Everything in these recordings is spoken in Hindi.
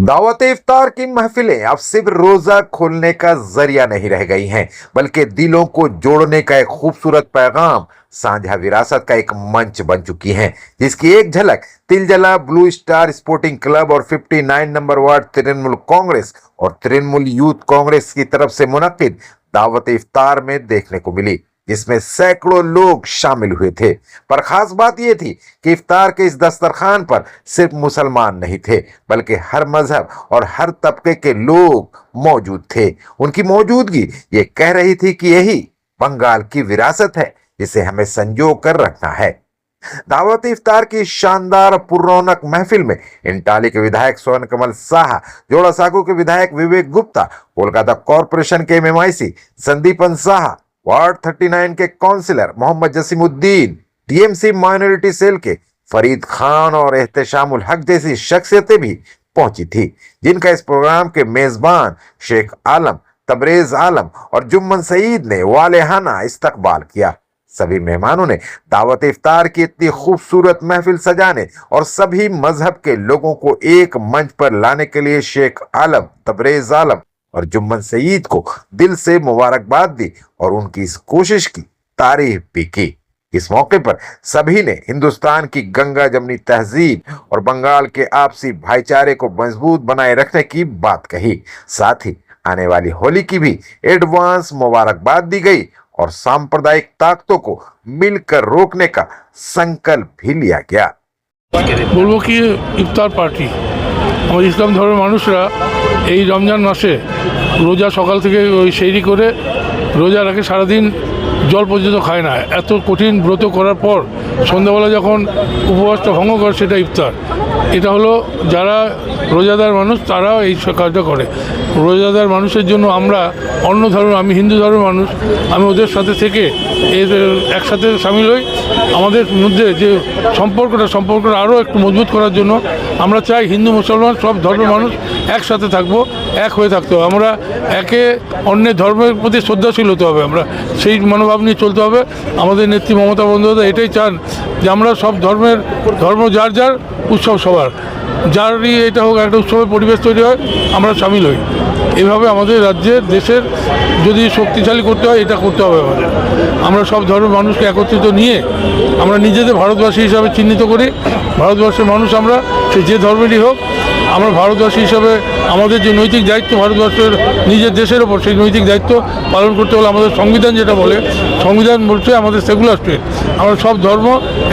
दावत इफ्तार की महफिलें अब सिर्फ रोजा खोलने का जरिया नहीं रह गई हैं, बल्कि दिलों को जोड़ने का एक खूबसूरत पैगाम, साझा विरासत का एक मंच बन चुकी हैं, जिसकी एक झलक Tiljala blue star sporting club और 59 नंबर वार्ड तृणमूल कांग्रेस और तृणमूल यूथ कांग्रेस की तरफ से मुनक्किद दावत इफ्तार में देखने को मिली, जिसमें सैकड़ों लोग शामिल हुए थे। पर खास बात यह थी कि इफ्तार के इस दस्तरखान पर सिर्फ मुसलमान नहीं थे, बल्कि हर मजहब और हर तबके के लोग मौजूद थे। उनकी मौजूदगी ये कह रही थी कि यही बंगाल की विरासत है, जिसे हमें संजो कर रखना है। दावत इफ्तार की शानदार पुररौनक महफिल में इंटाली के विधायक स्वर्ण कमल साहा, जोड़ा साकू के विधायक विवेक गुप्ता, कोलकाता कॉरपोरेशन के एमआईसी संदीपन साहा, वार्ड 39 के councillor Mohammad Jasimuddin, TMC minority cell के फरीद खान और एहतशामुल हक जैसी शख्सियतें भी पहुंची थी, जिनका इस प्रोग्राम के मेजबान शेख आलम, तबरेज आलम और जुम्मन सईद ने वालेहाना इस्तकबाल किया। सभी मेहमानों ने दावत इफ्तार की इतनी खूबसूरत महफिल सजाने और सभी मजहब के लोगों को एक मंच पर लाने के लिए शेख आलम, तबरेज आलम और जुम्मन सईद को दिल से मुबारकबाद दी और उनकी इस कोशिश की तारीफ भी की। इस मौके पर सभी ने हिंदुस्तान की गंगा जमनी तहजीब और बंगाल के आपसी भाईचारे को मजबूत बनाए रखने की बात कही। साथ ही आने वाली होली की भी एडवांस मुबारकबाद दी गई और सांप्रदायिक ताकतों को मिलकर रोकने का संकल्प भी लिया गया। বলবো কি, ইফতার পার্টি আমার ইসলাম ধর্মের মানুষরা এই রমজান মাসে রোজা সকাল থেকে ওই সেহরি করে রোজা রাখে, সারাদিন জল পর্যন্ত খায় না। এত কঠিন ব্রত করার পর সন্ধ্যাবেলা যখন উপবাসটা ভঙ্গ করে সেটা ইফতার। এটা হলো যারা রোজাদার মানুষ তারাও এই কাজটা করে। রোজাদার মানুষের জন্য আমরা অন্য ধর্মের, আমি হিন্দু ধর্মের মানুষ, আমি ওদের সাথে থেকে একসাথে সামিল হই। আমাদের মধ্যে যে সম্পর্কটা আরও একটু মজবুত করার জন্য আমরা চাই হিন্দু মুসলমান সব ধর্মের মানুষ একসাথে থাকবো, এক হয়ে থাকতে হবে। আমরা একে অন্যের ধর্মের প্রতি শ্রদ্ধাশীল হতে হবে, আমরা সেই মনোভাব নিয়ে চলতে হবে। আমাদের নেত্রী মমতা বন্দ্যোপাধ্যায় এটাই চান যে আমরা সব ধর্ম যার যার, উৎসব সবার, যারই এটা হোক একটা উৎসবের পরিবেশ তৈরি হয়, আমরা সামিল হই। এইভাবে আমাদের রাজ্যের দেশের যদি শক্তিশালী করতে হয় এটা করতে হবে আমাদের। আমরা সব ধর্মের মানুষকে একত্রিত নিয়ে আমরা নিজেদের ভারতবাসী হিসাবে চিহ্নিত করি। ভারতবর্ষের মানুষ আমরা, সে যে ধর্মেরই হোক, আমরা ভারতবাসী হিসাবে আমাদের যে নৈতিক দায়িত্ব ভারতবর্ষের নিজের দেশের ওপর, সেই নৈতিক দায়িত্ব পালন করতে হলে আমাদের সংবিধান যেটা বলে, সংবিধান বলছে আমাদের সেকুলার স্টেট, আমরা সব ধর্ম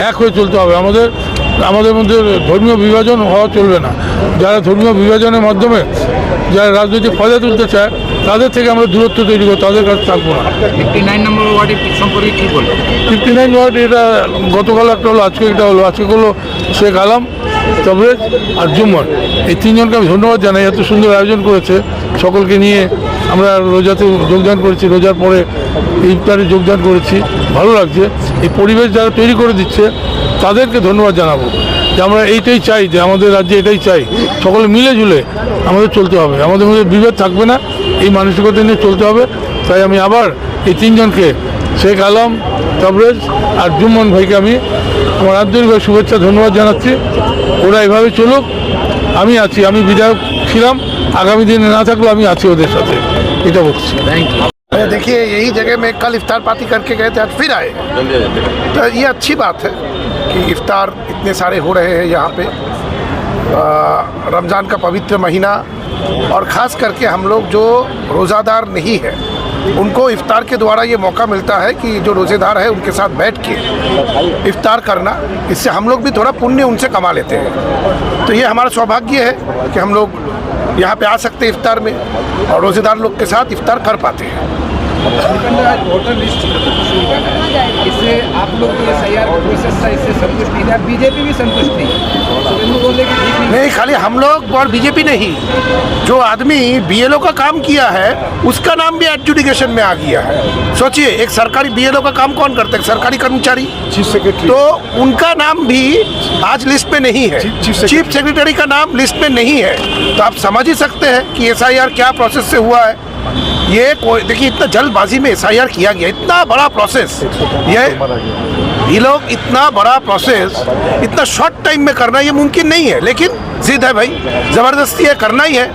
এক হয়ে চলতে হবে। আমাদের মধ্যে ধর্মীয় বিভাজন হওয়া চলবে না। যারা ধর্মীয় বিভাজনের মাধ্যমে যারা রাজনৈতিক ফায়দা তুলতে চায় তাদের থেকে আমরা দূরত্ব তৈরি করবো, তাদের কাছে থাকবো না। 59 নম্বর ওয়ার্ডের সম্পর্কে কী বলবো? 59 ওয়ার্ড এটা গতকাল একটা হলো, আজকে এটা হলো। আজকে হলো শেখ আলম, তবরেজ আর জুম্মন, এই তিনজনকে আমি ধন্যবাদ জানাই। এত সুন্দর আয়োজন করেছে, সকলকে নিয়ে আমরা রোজাতে যোগদান করেছি, রোজার পরে ইফতারে যোগদান করেছি, ভালো লাগছে। এই পরিবেশ যারা তৈরি করে দিচ্ছে তাদেরকে ধন্যবাদ জানাবো। যে আমরা এইটাই চাই, যে আমাদের রাজ্যে এটাই চাই, সকলে মিলে ঝুলে আমাদের চলতে হবে, আমাদের মধ্যে বিভেদ থাকবে না, এই মানসিকতা নিয়ে চলতে হবে। তাই আমি আবার এই তিনজনকে, শেখ আলম, তবরেজ আর জুম্মন ভাইকে আমি আমার আন্তরিকভাবে শুভেচ্ছা ধন্যবাদ জানাচ্ছি। ওরা এভাবে চলুক, আমি আছি, আমি বিধায়ক ছিলাম, আগামী দিনে না থাকলেও আমি আছি ওদের সাথে, এটা বলছি। देखिए, यही जगह में कल इफ्तार पार्टी करके गए थे, आज फिर आए, तो ये अच्छी बात है कि इफ्तार इतने सारे हो रहे हैं यहाँ पे। रमज़ान का पवित्र महीना, और ख़ास करके हम लोग जो रोज़ादार नहीं है उनको इफ्तार के द्वारा ये मौका मिलता है कि जो रोज़ेदार है उनके साथ बैठ के इफ्तार करना, इससे हम लोग भी थोड़ा पुण्य उनसे कमा लेते हैं। तो ये हमारा सौभाग्य है कि हम लोग यहाँ पे आ सकते हैं इफ्तार में और रोज़ेदार लोग के साथ इफ्तार कर पाते हैं। वोटर लिस्ट इससे आप लोग जो SIR का प्रोसेस था इससे संतुष्ट नहीं था, बीजेपी भी संतुष्ट नहीं। बोले कि नहीं, खाली हम लोग और बीजेपी नहीं, जो आदमी BLO का काम किया है उसका नाम भी एडजुडिकेशन में आ गया है। सोचिए, एक सरकारी BLO का काम कौन करता है? सरकारी कर्मचारी, चीफ सेक्रेटरी, तो उनका नाम भी आज लिस्ट में नहीं है। चीफ सेक्रेटरी का नाम लिस्ट में नहीं है। तो आप समझ ही सकते हैं कि SIR क्या प्रोसेस से हुआ है। ये कोई देखिए, इतना जल्दबाजी में SIR किया गया, इतना बड़ा प्रोसेस, ये ये लोग इतना बड़ा प्रोसेस इतना शॉर्ट टाइम में करना ये मुमकिन नहीं है, लेकिन जिद है भाई, ज़बरदस्ती है, करना ही है।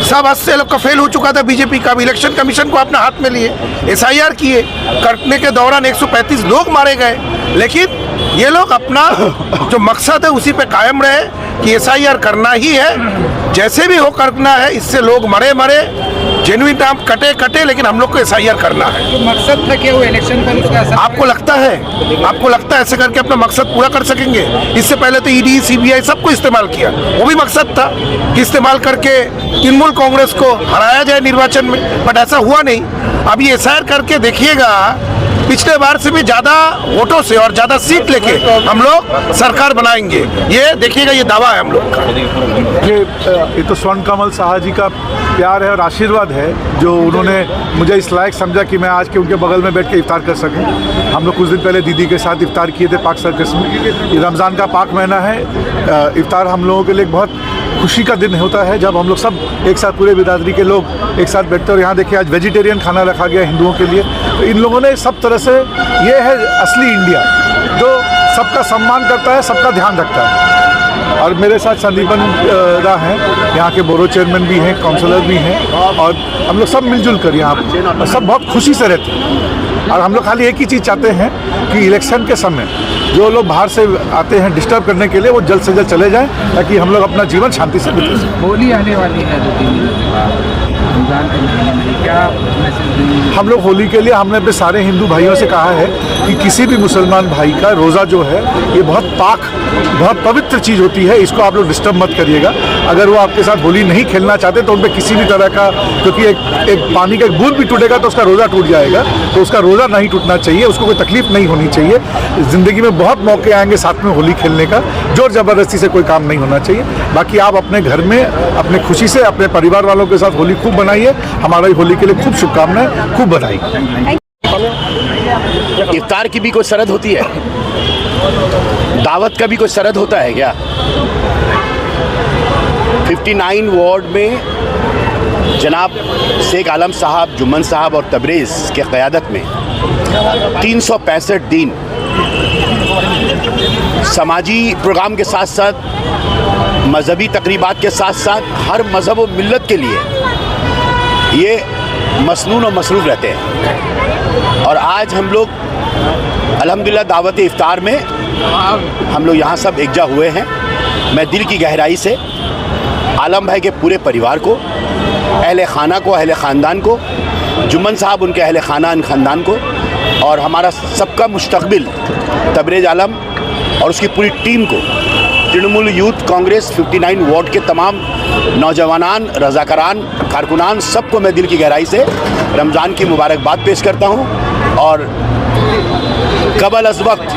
सब अस्से लोग का फेल हो चुका था बीजेपी का। इलेक्शन कमीशन को अपने हाथ में लिए, SIR किए, करने के दौरान 135 लोग मारे गए, लेकिन ये लोग अपना जो मकसद है उसी पे कायम रहे कि SIR करना ही है, जैसे भी हो करना है, इससे लोग मरे जेन्युइन टाइम कटे, लेकिन हम लोग को SIR करना है। तो मकसद था कि वो इलेक्शन पर उसका असर आपको लगता है ऐसे करके अपना मकसद पूरा कर सकेंगे? इससे पहले तो ED CBI सबको इस्तेमाल किया, वो भी मकसद था कि इस्तेमाल करके तृणमूल कांग्रेस को हराया जाए निर्वाचन में, बट ऐसा हुआ नहीं। अब ये SIR करके देखिएगा, पिछले बार से भी ज्यादा वोटों से और ज्यादा सीट लेके हम लोग सरकार बनाएंगे, ये देखिएगा, ये दावा है हम लोग का। ये तो स्वर्ण कमल साहा जी का प्यार है और आशीर्वाद है जो उन्होंने मुझे इस लायक समझा कि मैं आज के उनके बगल में बैठ के इफ्तार कर सकूं। हम लोग कुछ दिन पहले दीदी के साथ इफ्तार किए थे पाक सर्कस में। ये रमज़ान का पाक महीना है, इफ्तार हम लोगों के लिए बहुत खुशी का दिन होता है जब हम लोग सब एक साथ, पूरे बिरादरी के लोग एक साथ बैठते हैं। और यहाँ देखिए आज वेजिटेरियन खाना रखा गया हिंदुओं के लिए, तो इन लोगों ने सब तरह से, ये है असली इंडिया जो सबका सम्मान करता है, सबका ध्यान रखता है। और मेरे साथ संदीपन दा हैं, यहाँ के बोरो चेयरमैन भी हैं, काउंसलर भी हैं, और हम लोग सब मिलजुल कर यहाँ पर सब बहुत खुशी से रहते हैं। और हम लोग खाली एक ही चीज़ चाहते हैं कि इलेक्शन के समय जो लोग बाहर से आते हैं डिस्टर्ब करने के लिए, वो जल्द से जल्द चले जाएं ताकि हम लोग अपना जीवन शांति से बिता सकें। होली आने वाली है 2-3 दिन के बाद, रमजान के महीने में क्या मैसेज देंगे? हम लोग होली के लिए हमने अपने सारे हिंदू भाइयों से कहा है कि किसी भी मुसलमान भाई का रोज़ा जो है ये बहुत पाक, बहुत पवित्र चीज़ होती है, इसको आप लोग डिस्टर्ब मत करिएगा। अगर वो आपके साथ होली नहीं खेलना चाहते तो उन पर किसी भी तरह का, क्योंकि एक पानी का एक बूंद भी टूटेगा तो उसका रोज़ा टूट जाएगा, तो उसका रोज़ा नहीं टूटना चाहिए, उसको कोई तकलीफ नहीं होनी चाहिए। ज़िंदगी में बहुत मौके आएंगे साथ में होली खेलने का, जोर ज़बरदस्ती से कोई काम नहीं होना चाहिए। बाकी आप अपने घर में अपने खुशी से अपने परिवार वालों के साथ होली खूब बनाइए। हमारा होली के लिए खूब शुभकामनाएं, खूब बधाई। इफ्तार की भी कोई शरत होती है? दावत का भी कोई शरत होता है क्या? 59 वार्ड में जनाब शेख आलम साहब, जुम्मन साहब और तबरेज़ के क़यादत में 365 दिन समाजी प्रोग्राम के साथ साथ, मजहबी तकरीबात के साथ साथ, हर मज़हब व मिल्लत के लिए ये मसनून और मसरूफ़ रहते हैं। और आज हम लोग अल्हम्दुलिल्लाह दावत इफ्तार में हम लोग यहाँ सब एकजा हुए हैं। मैं दिल की गहराई से आलम भाई के पूरे परिवार को, अहले खाना को, अहले ख़ानदान को, जुम्मन साहब उनके अहले ख़ानदान को, और हमारा सबका मुस्तक़बिल तबरेज़ आलम और उसकी पूरी टीम को, तृणमूल यूथ कांग्रेस 59 वार्ड के तमाम नौजवानान, रज़ाकारान, कारकुनान, सबको मैं दिल की गहराई से रमज़ान की मुबारकबाद पेश करता हूँ और कबल अज़ वक्त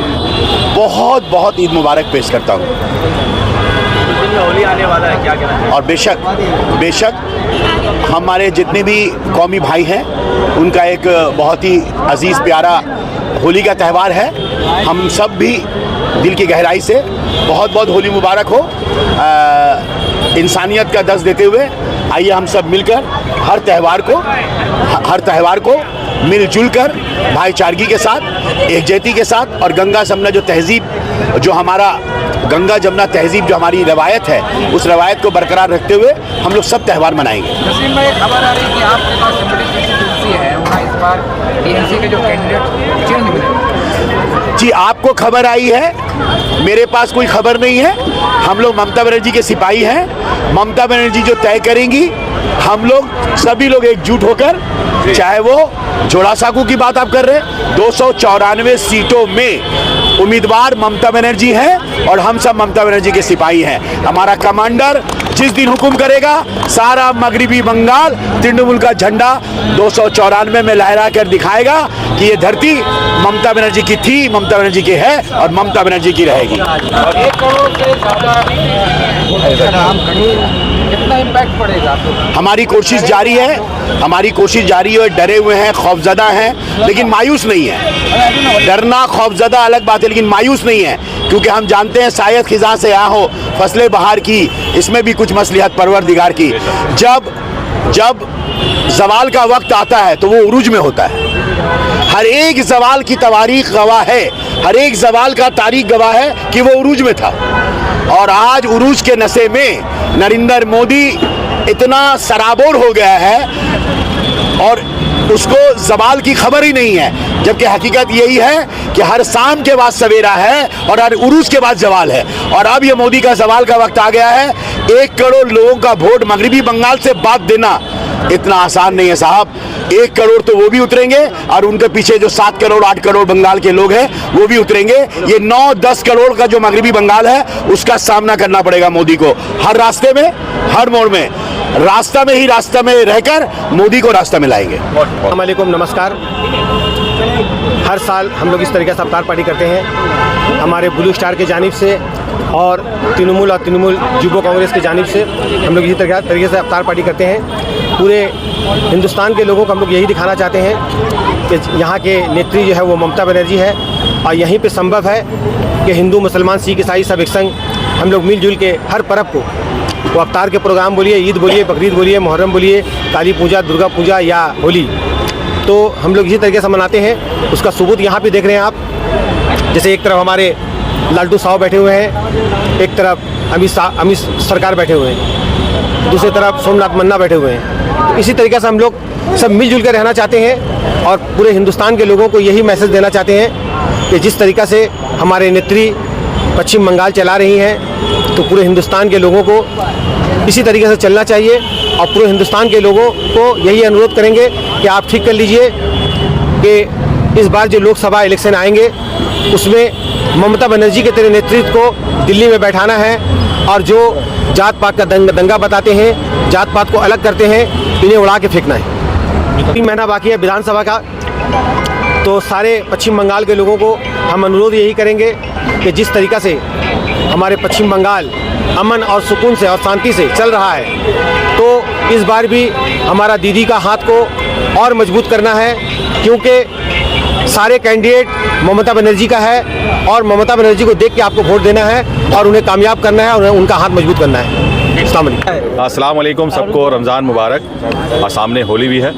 बहुत बहुत ईद मुबारक पेश करता हूँ। होली आने वाला है, क्या कहना है? और बेशक हमारे जितने भी कौमी भाई हैं उनका एक बहुत ही अजीज़ प्यारा होली का त्यौहार है। हम सब भी दिल की गहराई से बहुत बहुत होली मुबारक हो। इंसानियत का दर्स देते हुए आइए हम सब मिलकर हर त्यौहार को मिलजुल कर भाईचारगी के साथ, एकजुटता के साथ, और गंगा जमुना जो तहज़ीब, जो हमारा गंगा जमुना तहज़ीब जो हमारी रवायत है, उस रवायत को बरकरार रखते हुए हम लोग सब त्यौहार मनाएंगे। नसीम भाई, खबर आ रही है कि आपके पास सिंपैथी कंस्टिट्यूंसी है, वहाँ इस बार टीएमसी के जो कैंडिडेट चेंज हुए। जी, आपको खबर आई है, मेरे पास कोई खबर नहीं है। हम लोग ममता बनर्जी के सिपाही हैं। ममता बनर्जी जो तय करेंगी, हम लोग सभी लोग एकजुट होकर, चाहे वो जोड़ा साकू की बात आप कर रहे हैं, 294 सीटों में उम्मीदवार ममता बनर्जी हैं और हम सब ममता बनर्जी के सिपाही हैं। हमारा कमांडर जिस दिन हुक्म करेगा, सारा मगरिबी बंगाल तृणमूल का झंडा 294 में लहरा कर दिखाएगा कि ये धरती ममता बनर्जी की थी, ममता बनर्जी की है और ममता बनर्जी की रहेगी। 1 करोड़ से ज़्यादा कितना इम्पैक्ट पड़ेगा? हमारी कोशिश जारी है, डरे हुए हैं, खौफजदा हैं, लेकिन मायूस नहीं है। डरना, खौफजदा अलग बात है, लेकिन मायूस नहीं है, क्योंकि हम जानते हैं शायद खिज़ां से आया हो फसलें बहार की, इसमें भी कुछ मसलिहत परवरदिगार की। जब ज़वाल का वक्त आता है तो वो उरूज में होता है। हर एक ज़वाल की तवारीख़ गवाह है हर एक जवाल का तारीख गवाह है कि वो उरूज में था। और आज उरूज के नशे में नरेंद्र मोदी इतना सराबोर हो गया है और उसको जवाल की खबर ही नहीं है, जबकि हकीकत यही है कि हर शाम के बाद सवेरा है और हर उरूज के बाद जवाल है। और अब ये मोदी का जवाल का वक्त आ गया है। 1 करोड़ लोगों का वोट मगरबी बंगाल से बात देना इतना आसान नहीं है साहब। 1 करोड़ तो वो भी उतरेंगे और उनके पीछे जो 7 करोड़ 8 करोड़ बंगाल के लोग हैं वो भी उतरेंगे। ये 9-10 करोड़ का जो मगरबी बंगाल है उसका सामना करना पड़ेगा मोदी को, हर रास्ते में, हर मोड़ में। रास्ता में ही रास्ता में रहकर मोदी को रास्ता में लाएंगे। अस्सलाम वालेकुम, नमस्कार। हर साल हम लोग इस तरीके से अफ्तार पार्टी करते हैं। हमारे ब्लू स्टार की जानिब से और तृणमूल युवा कांग्रेस की जानिब से हम लोग इसी तरीके से अफ्तार पार्टी करते हैं। पूरे हिंदुस्तान के लोगों को हम लोग यही दिखाना चाहते हैं कि यहाँ के नेत्री जो है वो ममता बनर्जी है और यहीं पे संभव है कि हिंदू मुसलमान सिख ईसाई सब एक संग हम लोग मिलजुल के हर पर्व को, वो अफ्तार के प्रोग्राम बोलिए, ईद बोलिए, बकरीद बोलिए, मुहर्रम बोलिए, काली पूजा, दुर्गा पूजा या होली, तो हम लोग इसी तरीके से मनाते हैं। उसका सबूत यहाँ पे देख रहे हैं आप। जैसे एक तरफ हमारे लालटू साहब बैठे हुए हैं, एक तरफ अमित सरकार बैठे हुए हैं, दूसरी तरफ सोमनाथ मन्ना बैठे हुए हैं। तो इसी तरीके से हम लोग सब मिलजुल कर रहना चाहते हैं और पूरे हिंदुस्तान के लोगों को यही मैसेज देना चाहते हैं कि जिस तरीक़ा से हमारे नेत्री पश्चिम बंगाल चला रही हैं तो पूरे हिंदुस्तान के लोगों को इसी तरीके से चलना चाहिए। और पूरे हिंदुस्तान के लोगों को यही अनुरोध करेंगे कि आप ठीक कर लीजिए कि इस बार जो लोकसभा इलेक्शन आएंगे उसमें ममता बनर्जी के तेरे नेतृत्व को दिल्ली में बैठाना है और जो जात पात का दंगा बताते हैं, जात पात को अलग करते हैं, इन्हें उड़ा के फेंकना है। 3 महीना बाकी है विधानसभा का, तो सारे पश्चिम बंगाल के लोगों को हम अनुरोध यही करेंगे कि जिस तरीक़ा से हमारे पश्चिम बंगाल अमन और सुकून से और शांति से चल रहा है, तो इस बार भी हमारा दीदी का हाथ को और मजबूत करना है, क्योंकि सारे कैंडिडेट ममता बनर्जी का है और ममता बनर्जी को देख के आपको वोट देना है और उन्हें कामयाब करना है और उनका हाथ मजबूत करना है। अस्सलाम वालेकुम, सबको रमज़ान मुबारक। और सामने होली भी है,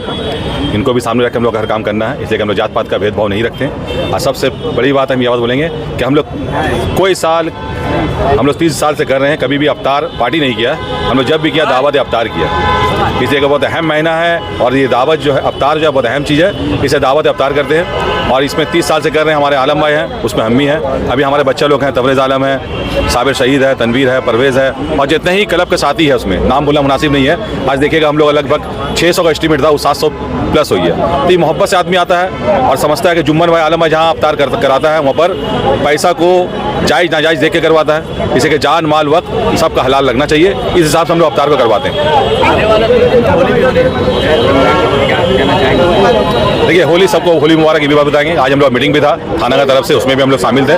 इनको भी सामने रख के हम लोग हर काम करना है, इसलिए हम लोग जात पात का भेदभाव नहीं रखते हैं। और सबसे बड़ी बात हम ये बात बोलेंगे कि हम लोग कोई साल, हम लोग 30 साल से कर रहे हैं, कभी भी अफ्तार पार्टी नहीं किया। हम लोग जब भी किया दावत अफ्तार किया, इसलिए का बहुत अहम महीना है और ये दावत जो है अफ्तार जो है बहुत अहम चीज़ है, इसे दावत अफ्तार करते हैं। और इसमें 30 साल से कर रहे हैं। हमारे आलम भाई हैं, उसमें हम ही हैं, अभी हमारे बच्चे लोग हैं, तबरेज़ आलम है, साबिर शहीद है, तनवीर है, परवेज़ है और जितने ही क्लब के साथी है उसमें नाम बोलना मुनासिब नहीं है। आज देखिएगा हम लोग लगभग 600 का एस्टीमेट था, वो 700 प्लस हुई है। तो ये मोहब्बत से आदमी आता है और समझता है कि जुम्मन भाई आलम भाई जहाँ अफ्तार कराता है वहाँ पर पैसा को जायज़ नाजायज़ देख के करवाता है, इसे कि जान माल वक्त सबका हलाल लगना चाहिए, इस हिसाब से हम लोग अफ्तार को करवाते हैं। देखिए होली, सबको होली मुबारक की भी बात बताएंगे। आज हम लोग मीटिंग भी था थाना का तरफ से, उसमें भी हम लोग शामिल थे।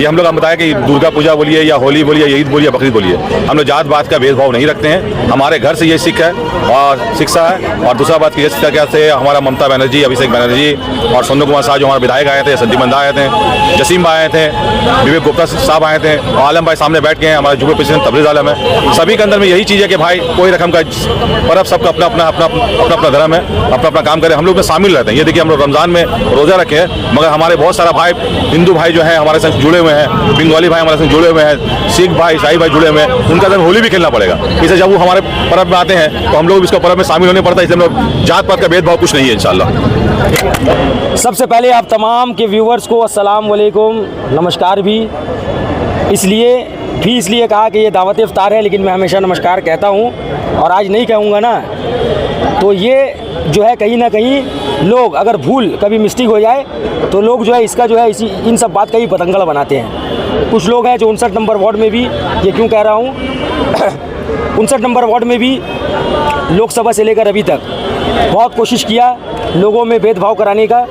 ये हम लोग हम बताया कि दुर्गा पूजा बोलिए या होली बोलिए या ईद बोलिए बकरीद बोलिए, हम लोग जात बात का भेदभाव नहीं रखते हैं। हमारे घर से ये सीख है और शिक्षा है। और दूसरा बात की ये शिक्षा क्या से हमारा ममता बनर्जी, अभिषेक बनर्जी और सोनू कुमार साहब जो हमारे विधायक आए थे, संदीप बंदा आए थे, जसीम भाई आए थे, विवेक गुप्ता साहब आए थे और आलम भाई सामने बैठ के हैं, हमारे जुबे प्रेसिडेंट तबरेज़ आलम है। सभी के अंदर में यही चीज़ है कि भाई कोई रकम का पर्व, सबका अपना अपना धर्म है, अपना काम करें, हम लोग में शामिल रहते हैं। ये देखिए हम लोग रमज़ान में रोज़ा रखे हैं, मगर हमारे बहुत सारा भाई हिंदू भाई जो है हमारे संग जुड़े हुए हैं, बंगाली भाई हमारे संग जुड़े हुए हैं, सिख भाई ईसाई भाई जुड़े हुए हैं, उनका दिन होली भी खेलना पड़ेगा। इससे जब वो हमारे पर्व में आते हैं तो हम लोग इसका पर्व में शामिल होने पड़ता है। इसलिए हम लोग जात पात का भेदभाव कुछ नहीं है इंशाल्लाह। सबसे पहले आप तमाम के व्यूवर्स को अस्सलाम वालेकुम, नमस्कार भी इसलिए कहा कि ये दावत इफ्तार है, लेकिन मैं हमेशा नमस्कार कहता हूँ और आज नहीं कहूँगा ना, तो ये जो है कहीं ना कहीं लोग अगर भूल कभी मिस्टेक हो जाए तो लोग जो है इसका जो है इन सब बात का ही पतंगड़ बनाते हैं। कुछ लोग हैं जो 59 नंबर वार्ड में भी, ये क्यों कह रहा हूँ 59 नंबर वार्ड में भी लोकसभा से लेकर अभी तक बहुत कोशिश किया लोगों में भेदभाव कराने का।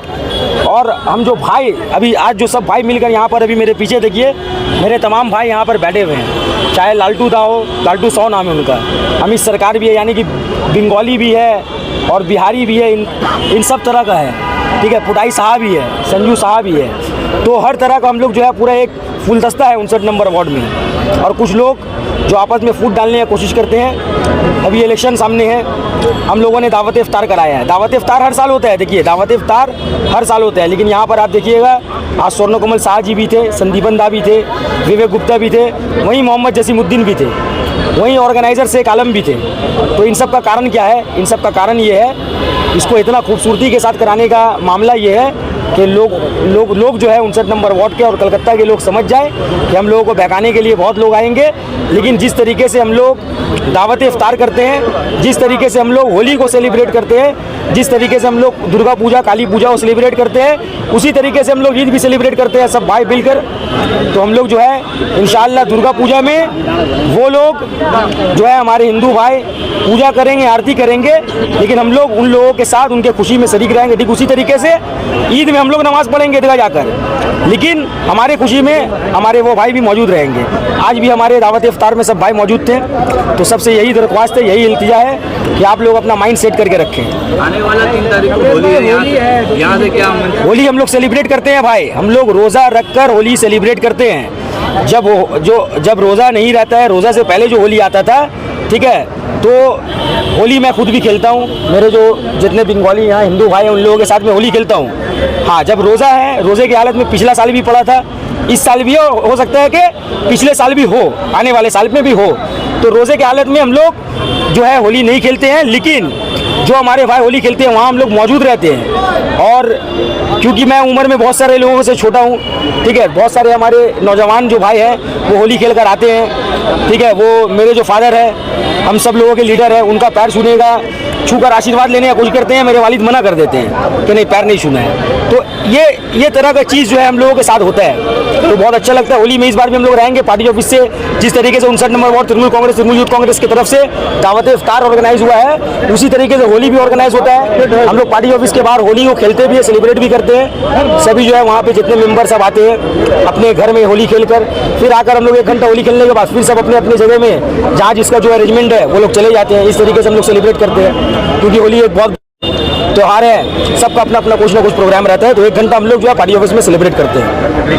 और हम जो भाई अभी आज जो सब भाई मिलकर यहाँ पर, अभी मेरे पीछे देखिए मेरे तमाम भाई यहाँ पर बैठे हुए हैं, चाहे लालटू दा हो, लालटू सौ नाम है उनका, अमित सरकार भी है, यानी कि बंगाली भी है और बिहारी भी है, इन सब तरह का है, ठीक है, पुटाई साहब भी है, संजू साहब भी है। तो हर तरह का हम लोग जो है पूरा एक फुल दस्ता है 59 नंबर वार्ड में। और कुछ लोग जो आपस में फूट डालने की कोशिश करते हैं। अभी इलेक्शन सामने है, हम लोगों ने दावत इफ्तार कराया है। दावत इफ्तार हर साल होता है, देखिए दावत इफ्तार हर साल होता है, लेकिन यहाँ पर आप देखिएगा आज स्वर्ण कमल शाह जी भी थे, संदीपन दा भी थे, विवेक गुप्ता भी थे, वहीं मोहम्मद जसीमुद्दीन भी थे, वहीं ऑर्गेनाइज़र शेख आलम भी थे। तो इन सब का कारण क्या है? इन सब का कारण ये है, इसको इतना खूबसूरती के साथ कराने का मामला ये है कि लोग जो है 59 नंबर वार्ड के और कलकत्ता के लोग समझ जाए कि हम लोगों को बहकाने के लिए बहुत लोग आएंगे। लेकिन जिस तरीके से हम लोग दावत इफ्तार करते हैं, जिस तरीके से हम लोग होली को सेलिब्रेट करते हैं, जिस तरीके से हम लोग दुर्गा पूजा काली पूजा को सेलिब्रेट करते हैं, उसी तरीके से हम लोग ईद भी सेलिब्रेट करते हैं सब भाई मिलकर। तो हम लोग जो है इंशाअल्लाह दुर्गा पूजा में वो लोग जो है हमारे हिंदू भाई पूजा करेंगे, आरती करेंगे, लेकिन हम लोग उन लोगों के साथ उनके खुशी में शरीक रहेंगे। ठीक उसी तरीके से ईद में हम लोग नमाज़ पढ़ेंगे ईदगाह जाकर, लेकिन हमारे खुशी में हमारे वो भाई भी मौजूद रहेंगे। आज भी हमारे दावत इफ्तार में सब भाई मौजूद थे। तो सबसे यही दरख्वास्त है, यही इल्तिजा है कि आप लोग अपना माइंड सेट करके रखें। आने वाला 3 तारीख को होली है, यहाँ से क्या होली हम लोग सेलिब्रेट करते हैं भाई, हम लोग रोज़ा रख कर होली सेलिब्रेट करते हैं। जब रोज़ा नहीं रहता है, रोज़ा से पहले जो होली आता था, ठीक है, तो होली मैं खुद भी खेलता हूँ, मेरे जो जितने बंगाली यहाँ हिंदू भाई हैं उन लोगों के साथ में होली खेलता हूँ। हाँ, जब रोज़ा है, रोज़े की हालत में पिछला साल भी पड़ा था, इस साल भी हो सकता है कि पिछले साल भी हो, आने वाले साल में भी हो। तो रोज़े की हालत में हम लोग जो है होली नहीं खेलते हैं, लेकिन जो हमारे भाई होली खेलते हैं वहाँ हम लोग मौजूद रहते हैं। और क्योंकि मैं उम्र में बहुत सारे लोगों से छोटा हूँ, ठीक है, बहुत सारे हमारे नौजवान जो भाई हैं वो होली खेल कर आते हैं, ठीक है, वो मेरे जो फादर है, हम सब लोगों के लीडर है, उनका पैर छूकर आशीर्वाद लेने की कोशिश करते हैं। मेरे वालिद मना कर देते हैं कि नहीं, पैर नहीं छूना है। तो ये तरह का चीज़ जो है हम लोगों के साथ होता है, तो बहुत अच्छा लगता है। होली में इस बार भी हम लोग रहेंगे पार्टी ऑफिस से, जिस तरीके से 59 number ward Trinamool youth Congress की तरफ से दावत इफ्तार ऑर्गेनाइज हुआ है, उसी तरीके से होली भी ऑर्गेनाइज होता है। हम लोग पार्टी ऑफिस के बाहर होली को खेलते भी है, सेलिब्रेट भी करते हैं। सभी जो है वहाँ पे जितने मेंबर सब आते हैं अपने घर में होली खेलकर, फिर आकर हम लोग 1 घंटा होली खेलने के बाद फिर सब अपने अपने जगह में जहाँ जिसका जो अरेंजमेंट है वो लोग चले जाते हैं। इस तरीके से हम लोग सेलिब्रेट करते हैं, क्योंकि होली एक बहुत त्यौहार है, सबका अपना अपना कुछ ना कुछ प्रोग्राम रहता है। तो 1 घंटा हम लोग जो है पार्टी ऑफिस में सेलिब्रेट करते हैं।